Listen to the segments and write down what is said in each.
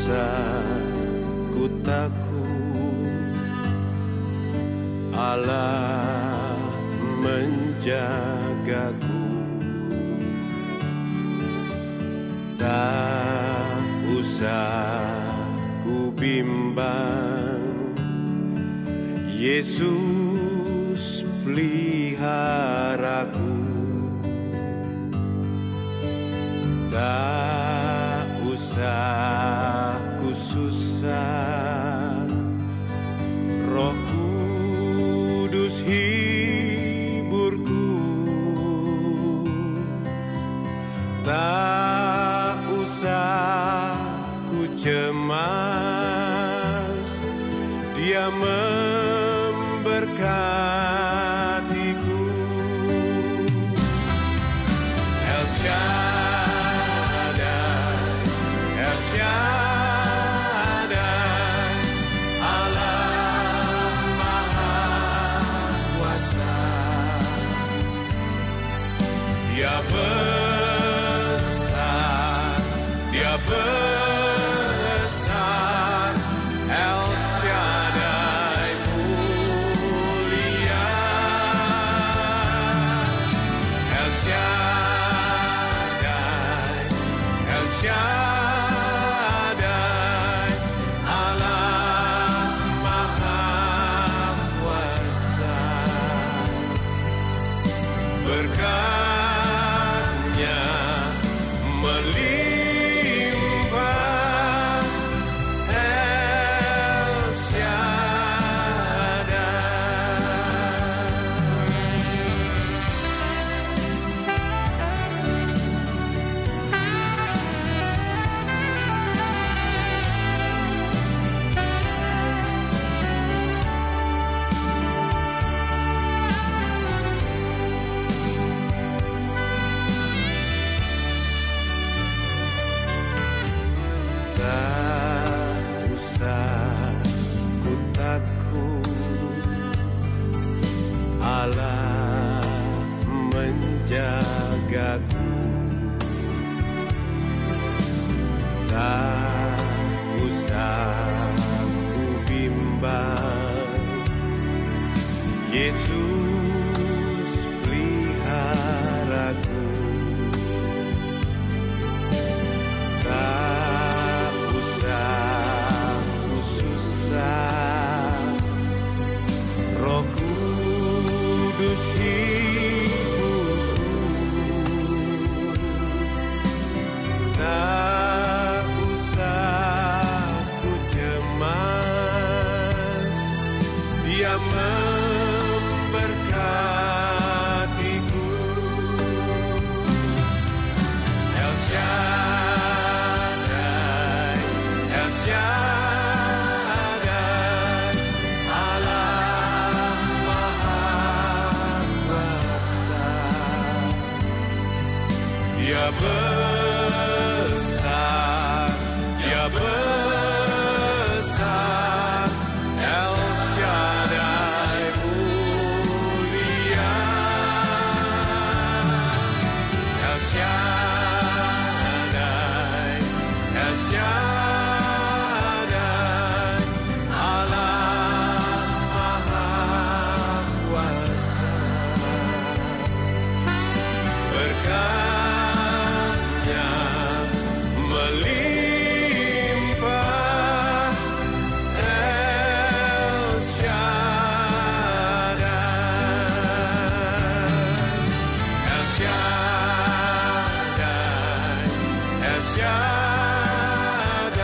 usah ku takut, Allah menjagaku. Tak usah ku bimbang, Yesus peliharaku. Tak usah ku susah, Roh Kudus hiburku. Tak usah ku cemas, Dia memberkatiku. El Shaddai, El Shaddai, Allah Maha Kuasa. Dia besar, Dia besar, El Shaddai mulia. El Shaddai, El Shaddai, Allah Maha Kuasa. Berkat-Nya melimpah, El Shaddai. Tak usah ku takut, Allah menjagaku. Tak usah ku bimbang, Yesus peliharaku. Tak usah ku susah, Roh Kudus hiburku. Tak usah ku cemas, Dia memberkatiku. El Shaddai, El Shaddai, Allah Maha Kuasa. Dia besar, Dia besar, El Shaddai mulia. El Shaddai, El Shaddai, Allah Maha Kuasa. Berkat-Nya melimpah, El Shaddai. El Shaddai, El Shaddai,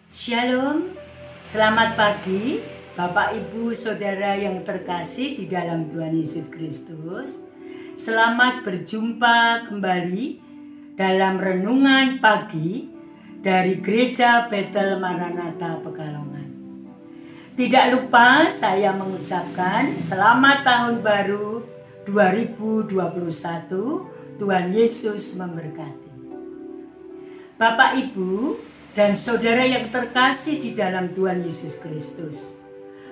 Shalom, selamat pagi Bapak Ibu Saudara yang terkasih di dalam Tuhan Yesus Kristus. Selamat berjumpa kembali dalam renungan pagi dari Gereja Betel Maranatha Pekalongan. Tidak lupa saya mengucapkan selamat tahun baru 2021, Tuhan Yesus memberkati. Bapak Ibu dan saudara yang terkasih di dalam Tuhan Yesus Kristus.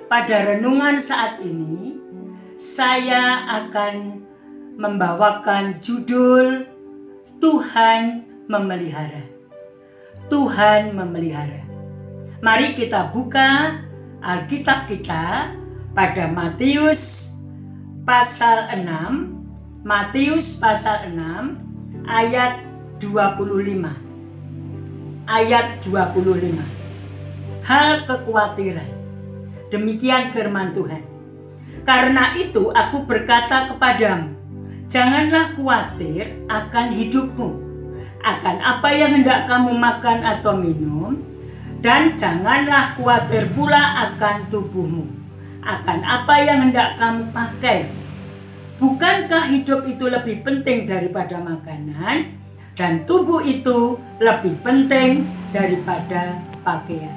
Pada renungan saat ini, saya akan membawakan judul Tuhan Memelihara. Tuhan Memelihara. Mari kita buka Alkitab kita pada Matius pasal 6. Matius pasal 6 ayat 25. Ayat 25. Hal kekhawatiran. Demikian firman Tuhan. Karena itu aku berkata kepadamu, janganlah khawatir akan hidupmu, akan apa yang hendak kamu makan atau minum, dan janganlah khawatir pula akan tubuhmu, akan apa yang hendak kamu pakai. Bukankah hidup itu lebih penting daripada makanan, dan tubuh itu lebih penting daripada pakaian.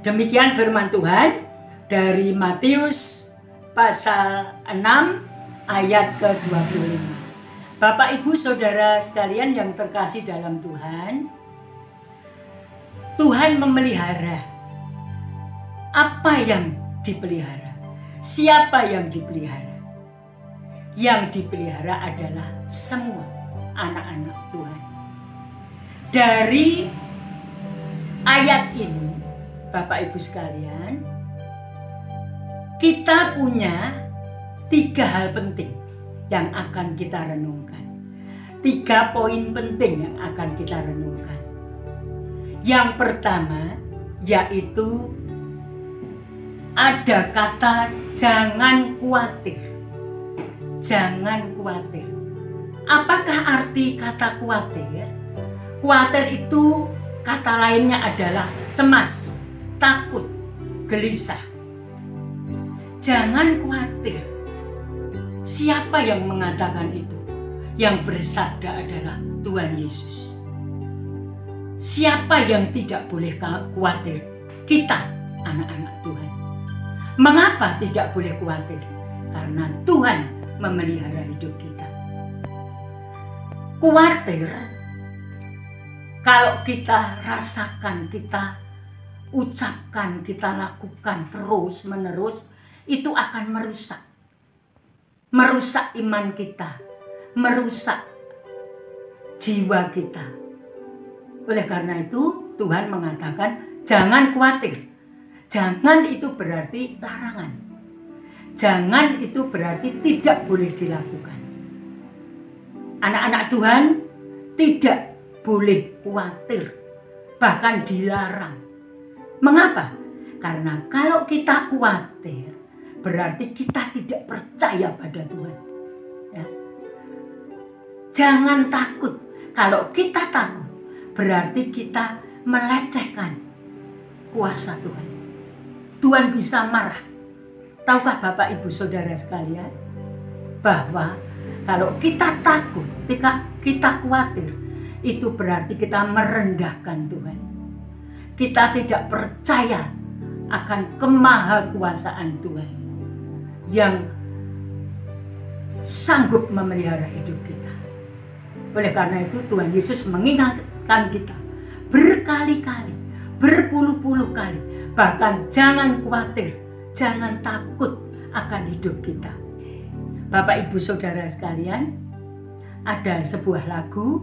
Demikian firman Tuhan dari Matius pasal 6 ayat ke-25. Bapak Ibu Saudara sekalian yang terkasih dalam Tuhan, Tuhan memelihara. Apa yang dipelihara? Siapa yang dipelihara? Yang dipelihara adalah semua anak-anak Tuhan. Dari ayat ini, Bapak Ibu sekalian, kita punya 3 hal penting yang akan kita renungkan. 3 poin penting yang akan kita renungkan. Yang pertama yaitu ada kata jangan khawatir. Jangan khawatir. Apakah arti kata khawatir? Khawatir itu kata lainnya adalah cemas, takut, gelisah. Jangan khawatir. Siapa yang mengatakan itu? Yang bersabda adalah Tuhan Yesus. Siapa yang tidak boleh khawatir? Kita, anak-anak Tuhan. Mengapa tidak boleh khawatir? Karena Tuhan memelihara hidup kita. Khawatir, kalau kita rasakan, kita ucapkan, kita lakukan terus menerus, itu akan merusak. Merusak iman kita, merusak jiwa kita. Oleh karena itu Tuhan mengatakan jangan khawatir. Jangan itu berarti larangan. Jangan itu berarti tidak boleh dilakukan. Anak-anak Tuhan tidak boleh khawatir, bahkan dilarang. Mengapa? Karena kalau kita khawatir, berarti kita tidak percaya pada Tuhan. Ya. Jangan takut. Kalau kita takut, berarti kita melecehkan kuasa Tuhan. Tuhan bisa marah. Tahukah Bapak Ibu Saudara sekalian, bahwa kalau kita takut, ketika kita khawatir, itu berarti kita merendahkan Tuhan. Kita tidak percaya akan kemahakuasaan Tuhan yang sanggup memelihara hidup kita. Oleh karena itu Tuhan Yesus mengingatkan kita berkali-kali, berpuluh-puluh kali, bahkan jangan khawatir, jangan takut akan hidup kita. Bapak Ibu Saudara sekalian, ada sebuah lagu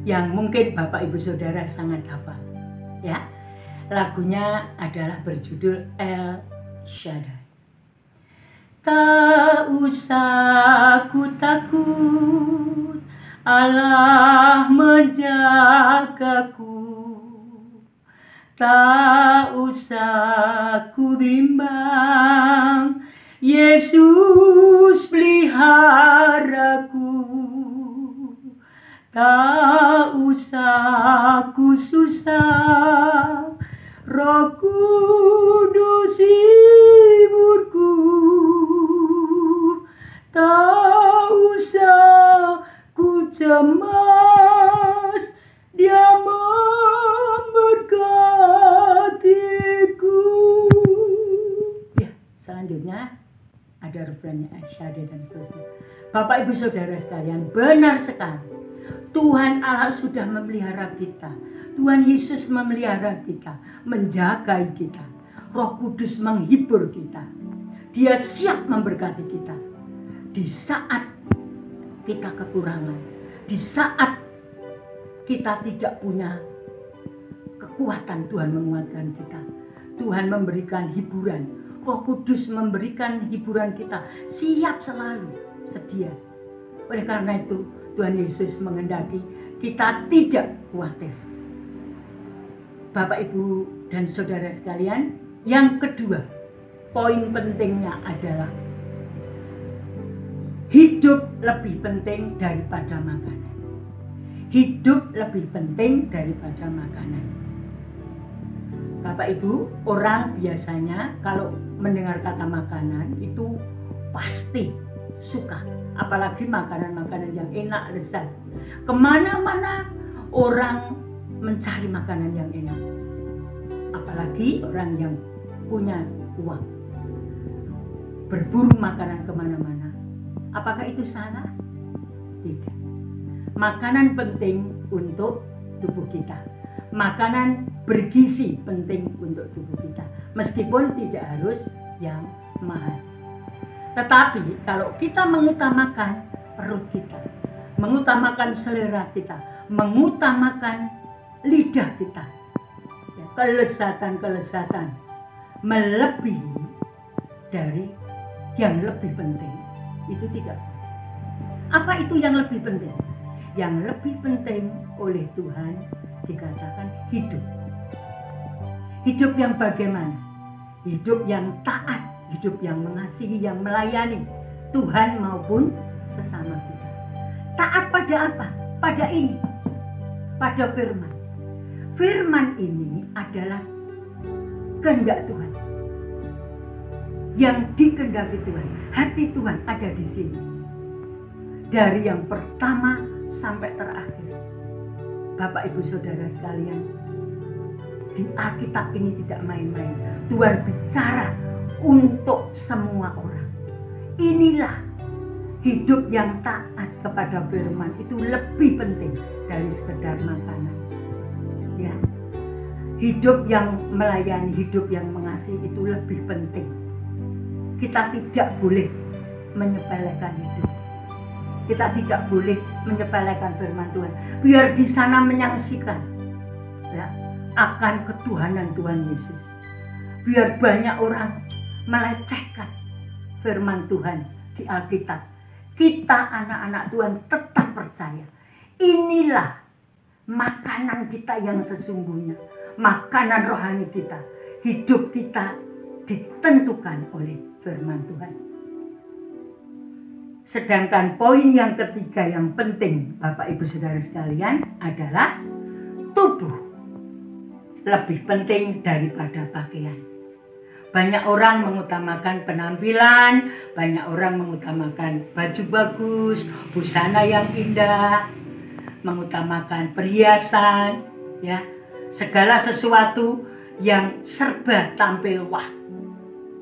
yang mungkin Bapak Ibu Saudara sangat hafal. Ya, lagunya adalah berjudul El Shaddai. Tak usah ku takut, Allah menjagaku. Tak usah ku bimbang, Yesus peliharaku. Tak usah ku susah, Roh Kudus hiburku, tak usah ku cemas, Dia memberkatiku. Ya, selanjutnya ada refrennya, asyhadu dan seterusnya. Bapak Ibu Saudara sekalian, benar sekali. Tuhan Allah sudah memelihara kita. Tuhan Yesus memelihara kita, menjaga kita. Roh Kudus menghibur kita. Dia siap memberkati kita. Di saat kita kekurangan, di saat kita tidak punya kekuatan, Tuhan menguatkan kita. Tuhan memberikan hiburan. Roh Kudus memberikan hiburan kita. Siap selalu, sedia. Oleh karena itu, Tuhan Yesus menghendaki kita tidak khawatir. Bapak, Ibu, dan Saudara sekalian, yang kedua, poin pentingnya adalah hidup lebih penting daripada makanan. Hidup lebih penting daripada makanan. Bapak Ibu, orang biasanya kalau mendengar kata makanan itu pasti suka. Apalagi makanan-makanan yang enak, lezat. Kemana-mana orang mencari makanan yang enak. Apalagi orang yang punya uang. Berburu makanan kemana-mana. Apakah itu salah? Tidak. Makanan penting untuk tubuh kita. Makanan bergizi penting untuk tubuh kita. Meskipun tidak harus yang mahal. Tetapi kalau kita mengutamakan perut kita, mengutamakan selera kita, mengutamakan lidah kita, ya, kelezatan-kelezatan melebihi dari yang lebih penting, itu tidak. Apa itu yang lebih penting? Yang lebih penting oleh Tuhan dikatakan hidup. Hidup yang bagaimana? Hidup yang taat, hidup yang mengasihi, yang melayani Tuhan maupun sesama kita. Taat pada apa? Pada ini, pada firman. Firman ini adalah kehendak Tuhan. Yang dikehendaki Tuhan, hati Tuhan ada di sini. Dari yang pertama sampai terakhir. Bapak, Ibu, Saudara sekalian, di Alkitab ini tidak main-main. Tuhan bicara untuk semua orang. Inilah hidup yang taat kepada firman, itu lebih penting dari sekedar makanan. Ya. Hidup yang melayani, hidup yang mengasihi itu lebih penting. Kita tidak boleh menyepelekan hidup. Kita tidak boleh menyepelekan firman Tuhan. Biar di sana menyaksikan, ya, akan ketuhanan Tuhan Yesus. Biar banyak orang melecehkan firman Tuhan di Alkitab. Kita anak-anak Tuhan tetap percaya. Inilah makanan kita yang sesungguhnya. Makanan rohani kita. Hidup kita ditentukan oleh firman Tuhan. Sedangkan poin yang ketiga yang penting, Bapak, Ibu, Saudara sekalian, adalah tubuh lebih penting daripada pakaian. Banyak orang mengutamakan penampilan, banyak orang mengutamakan baju bagus, busana yang indah, mengutamakan perhiasan, ya, segala sesuatu yang serba tampil wah.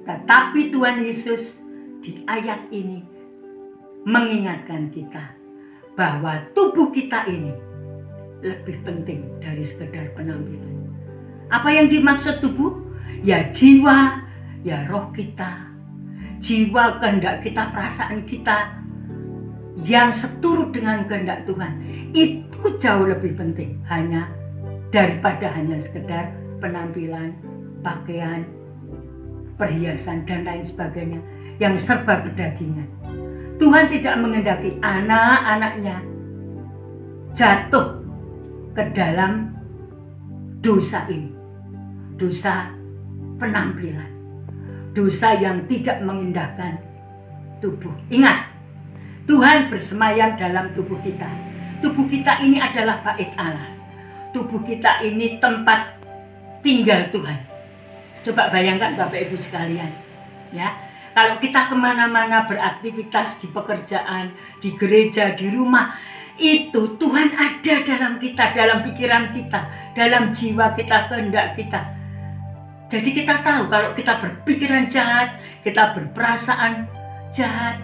Tetapi Tuhan Yesus di ayat ini mengingatkan kita bahwa tubuh kita ini lebih penting dari sekedar penampilan. Apa yang dimaksud tubuh? Ya jiwa, ya roh kita. Jiwa, kehendak kita, perasaan kita yang seturut dengan kehendak Tuhan. Itu jauh lebih penting daripada hanya sekedar penampilan, pakaian, perhiasan, dan lain sebagainya yang serba kedagingan. Tuhan tidak menghendaki anak-anaknya jatuh ke dalam dosa ini. Dosa penampilan. Dosa yang tidak mengindahkan tubuh. Ingat, Tuhan bersemayam dalam tubuh kita. Tubuh kita ini adalah bait Allah. Tubuh kita ini tempat tinggal Tuhan. Coba bayangkan Bapak Ibu sekalian, ya. Kalau kita kemana-mana beraktivitas di pekerjaan, di gereja, di rumah, itu Tuhan ada dalam kita, dalam pikiran kita, dalam jiwa kita, kehendak kita. Jadi kita tahu kalau kita berpikiran jahat, kita berperasaan jahat,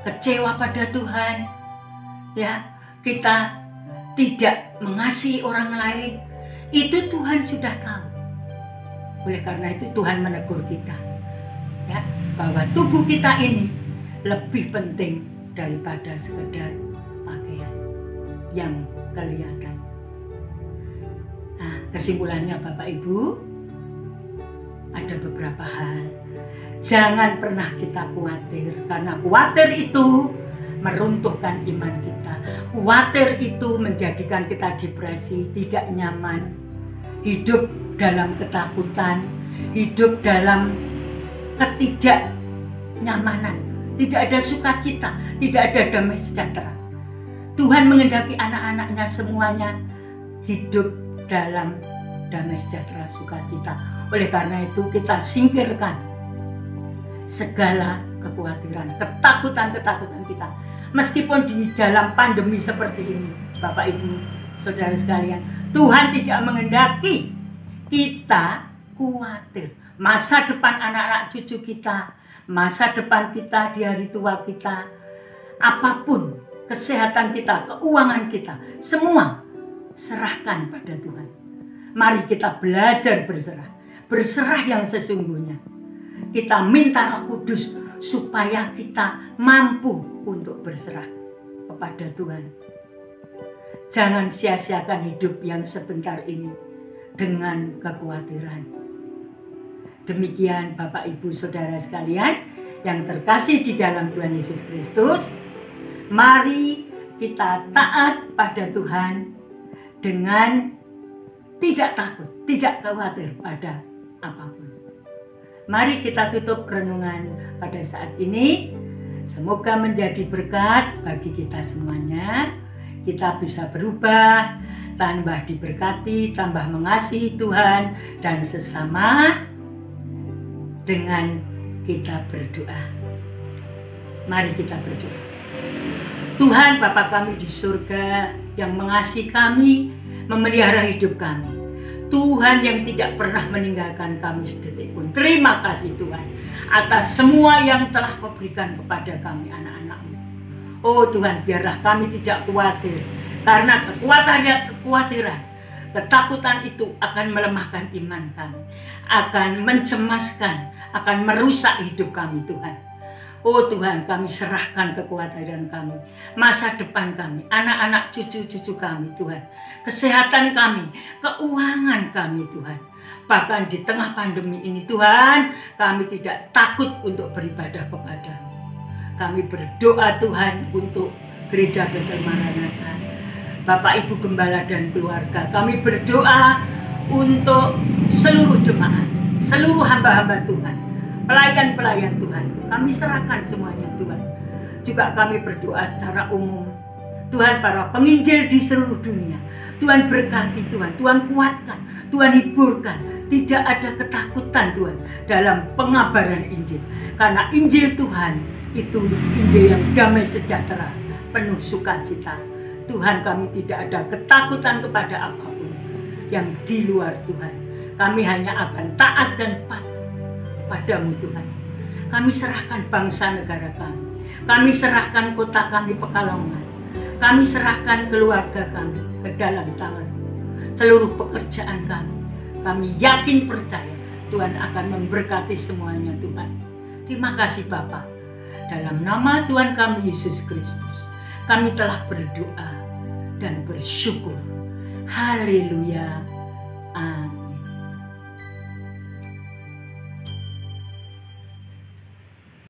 kecewa pada Tuhan, ya, kita tidak mengasihi orang lain, itu Tuhan sudah tahu. Oleh karena itu Tuhan menegur kita, ya, bahwa tubuh kita ini lebih penting daripada sekedar pakaian yang kelihatan. Nah, kesimpulannya Bapak Ibu, ada beberapa hal. Jangan pernah kita khawatir, karena khawatir itu meruntuhkan iman kita. Khawatir itu menjadikan kita depresi, tidak nyaman, hidup dalam ketakutan, hidup dalam ketidaknyamanan, tidak ada sukacita, tidak ada damai sejahtera. Tuhan menghendaki anak-anaknya semuanya hidup dalam damai sejahtera, sukacita. Oleh karena itu kita singkirkan segala kekhawatiran, ketakutan-ketakutan kita. Meskipun di dalam pandemi seperti ini, Bapak Ibu, Saudara sekalian, Tuhan tidak menghendaki kita khawatir. Masa depan anak-anak cucu kita, masa depan kita di hari tua kita, apapun, kesehatan kita, keuangan kita, semua serahkan pada Tuhan. Mari kita belajar berserah, berserah yang sesungguhnya. Kita minta Roh Kudus supaya kita mampu untuk berserah kepada Tuhan. Jangan sia-siakan hidup yang sebentar ini dengan kekhawatiran. Demikian Bapak Ibu Saudara sekalian yang terkasih di dalam Tuhan Yesus Kristus. Mari kita taat pada Tuhan dengan tidak takut, tidak khawatir pada apapun. Mari kita tutup renungan pada saat ini. Semoga menjadi berkat bagi kita semuanya. Kita bisa berubah, tambah diberkati, tambah mengasihi Tuhan dan sesama dengan kita berdoa. Mari kita berdoa. Tuhan Bapa kami di surga yang mengasihi kami, memelihara hidup kami. Tuhan yang tidak pernah meninggalkan kami sedetik pun. Terima kasih Tuhan atas semua yang telah Kau berikan kepada kami anak-anak-Mu. Oh Tuhan, biarlah kami tidak khawatir, karena kekhawatiran, ketakutan itu akan melemahkan iman kami, akan mencemaskan, akan merusak hidup kami Tuhan. Oh Tuhan, kami serahkan kekhawatiran kami, masa depan kami, anak-anak cucu-cucu kami Tuhan, kesehatan kami, keuangan kami Tuhan. Bahkan di tengah pandemi ini Tuhan, kami tidak takut untuk beribadah kepada-Mu. Kami berdoa Tuhan untuk Gereja Bethel Maranatha, Bapak Ibu Gembala dan keluarga. Kami berdoa untuk seluruh jemaat, seluruh hamba-hamba Tuhan, pelayan-pelayan Tuhan. Kami serahkan semuanya Tuhan. Juga kami berdoa secara umum. Tuhan, para penginjil di seluruh dunia, Tuhan berkati Tuhan, Tuhan kuatkan, Tuhan hiburkan. Tidak ada ketakutan Tuhan dalam pengabaran Injil. Karena Injil Tuhan itu Injil yang damai sejahtera, penuh sukacita. Tuhan, kami tidak ada ketakutan kepada apapun yang di luar Tuhan. Kami hanya akan taat dan patuh padamu Tuhan. Kami serahkan bangsa negara kami. Kami serahkan kota kami Pekalongan. Kami serahkan keluarga kami ke dalam tangan-Mu. Seluruh pekerjaan kami. Kami yakin percaya Tuhan akan memberkati semuanya Tuhan. Terima kasih Bapa. Dalam nama Tuhan kami Yesus Kristus, kami telah berdoa dan bersyukur. Haleluya. Amin.